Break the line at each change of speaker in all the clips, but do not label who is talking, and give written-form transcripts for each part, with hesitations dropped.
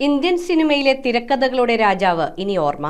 Indian സിനിമയിലെ തിരക്കഥകളുടെ രാജാവ് ഇനി ഓർമ്മ.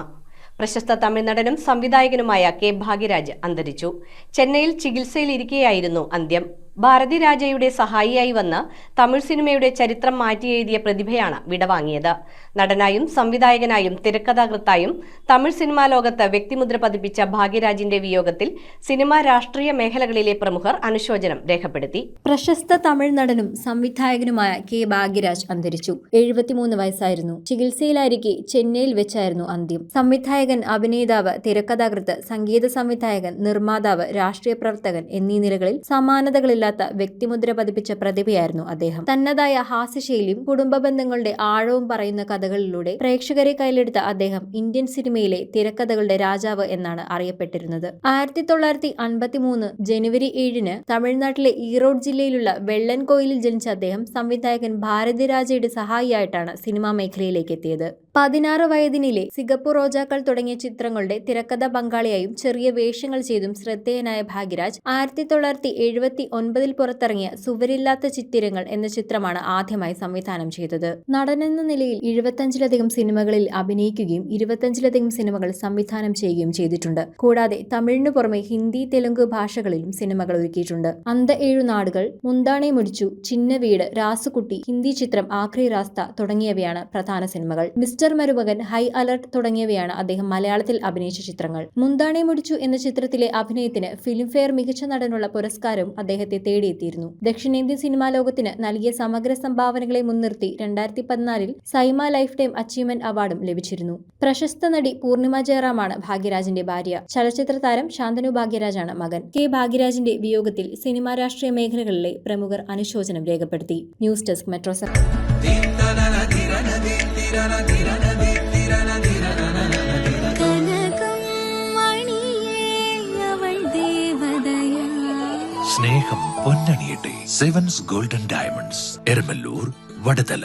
പ്രശസ്ത തമിഴ് നടനും സംവിധായകനുമായ കെ ഭാഗ്യരാജ് അന്തരിച്ചു. ചെന്നൈയിൽ ചികിത്സയിലിരിക്കെയായിരുന്നു അന്ത്യം. ഭാരതി രാജയുടെ സഹായിയായി വന്ന് തമിഴ് സിനിമയുടെ ചരിത്രം മാറ്റിയെഴുതിയ പ്രതിഭയാണ് വിടവാങ്ങിയത്. നടനായും സംവിധായകനായും തിരക്കഥാകൃത്തായും തമിഴ് സിനിമാ ലോകത്ത് വ്യക്തിമുദ്ര പതിപ്പിച്ച ഭാഗ്യരാജിന്റെ വിയോഗത്തിൽ സിനിമാ രാഷ്ട്രീയ മേഖലകളിലെ പ്രമുഖർ അനുശോചനം രേഖപ്പെടുത്തി.
പ്രശസ്ത തമിഴ് നടനും സംവിധായകനുമായ കെ ഭാഗ്യരാജ് അന്തരിച്ചു. 73 വയസ്സായിരുന്നു. ചികിത്സയിലായിരിക്കെ ചെന്നൈയിൽ വെച്ചായിരുന്നു അന്ത്യം. സംവിധായകൻ, അഭിനേതാവ്, തിരക്കഥാകൃത്ത്, സംഗീത സംവിധായകൻ, നിർമ്മാതാവ്, രാഷ്ട്രീയ പ്രവർത്തകൻ എന്നീ നിലകളിൽ സമാനതകളിൽ വ്യക്തിമുദ്ര പതിപ്പിച്ച പ്രതിഭയായിരുന്നു അദ്ദേഹം. തന്നതായ ഹാസ്യശൈലിയും കുടുംബ ബന്ധങ്ങളുടെ ആഴവും പറയുന്ന കഥകളിലൂടെ പ്രേക്ഷകരെ കയ്യിലെടുത്ത അദ്ദേഹം ഇന്ത്യൻ സിനിമയിലെ തിരക്കഥകളുടെ രാജാവ് എന്നാണ് അറിയപ്പെട്ടിരുന്നത്. 1953 ജനുവരി 7 തമിഴ്നാട്ടിലെ ഈറോഡ് ജില്ലയിലുള്ള വെള്ളൻകോയിലിൽ ജനിച്ച അദ്ദേഹം സംവിധായകൻ ഭാരതി രാജയുടെ സഹായിയായിട്ടാണ് സിനിമാ മേഖലയിലേക്ക് എത്തിയത്. 16 വയതിനിലെ സിംഗപ്പൂർ റോജാക്കൾ തുടങ്ങിയ ചിത്രങ്ങളുടെ തിരക്കഥ പങ്കാളിയായും ചെറിയ വേഷങ്ങൾ ചെയ്തും ശ്രദ്ധേയനായ ഭാഗ്യരാജ് 1979 പുറത്തിറങ്ങിയ സുവരില്ലാത്ത ചിത്തിരങ്ങൾ എന്ന ചിത്രമാണ് ആദ്യമായി സംവിധാനം ചെയ്തത്. നടനെന്ന നിലയിൽ 75ലധികം സിനിമകളിൽ അഭിനയിക്കുകയും 25ലധികം സിനിമകൾ സംവിധാനം ചെയ്യുകയും ചെയ്തിട്ടുണ്ട്. കൂടാതെ തമിഴിനു പുറമെ ഹിന്ദി, തെലുങ്ക് ഭാഷകളിലും സിനിമകൾ ഒരുക്കിയിട്ടുണ്ട്. അന്ത 7 നാടുകൾ, മുന്താണെ മുടിച്ചു, ചിന്ന വീട്, രാസുകുട്ടി, ഹിന്ദി ചിത്രം ആഖ്രി രാസ്ത തുടങ്ങിയവയാണ് പ്രധാന സിനിമകൾ. മിസ്റ്റർ മരുമകൻ, ഹൈ അലർട്ട് തുടങ്ങിയവയാണ് അദ്ദേഹം മലയാളത്തിൽ അഭിനയിച്ച ചിത്രങ്ങൾ. മുന്താണെ മുടിച്ചു എന്ന ചിത്രത്തിലെ അഭിനയത്തിന് ഫിലിംഫെയർ മികച്ച നടനുള്ള പുരസ്കാരവും അദ്ദേഹത്തെ തേടിയെത്തിയിരുന്നു. ദക്ഷിണേന്ത്യൻ സിനിമാ ലോകത്തിന് നൽകിയ സമഗ്ര സംഭാവനകളെ മുൻനിർത്തി 2014 സൈമ ലൈഫ് ടൈം അച്ചീവ്മെന്റ് അവാർഡും ലഭിച്ചിരുന്നു. പ്രശസ്ത നടി പൂർണിമ ജയറാമാണ് ഭാഗ്യരാജിന്റെ ഭാര്യ. ചലച്ചിത്ര താരം ശാന്തനു ഭാഗ്യരാജാണ് മകൻ. കെ ഭാഗ്യരാജിന്റെ വിയോഗത്തിൽ സിനിമാ രാഷ്ട്രീയ മേഖലകളിലെ പ്രമുഖർ അനുശോചനം രേഖപ്പെടുത്തി. News desk metro.
സ്നേഹം പൊന്നണിയട്ടെ. Sevens golden diamonds, Eramalloor, Vadathala.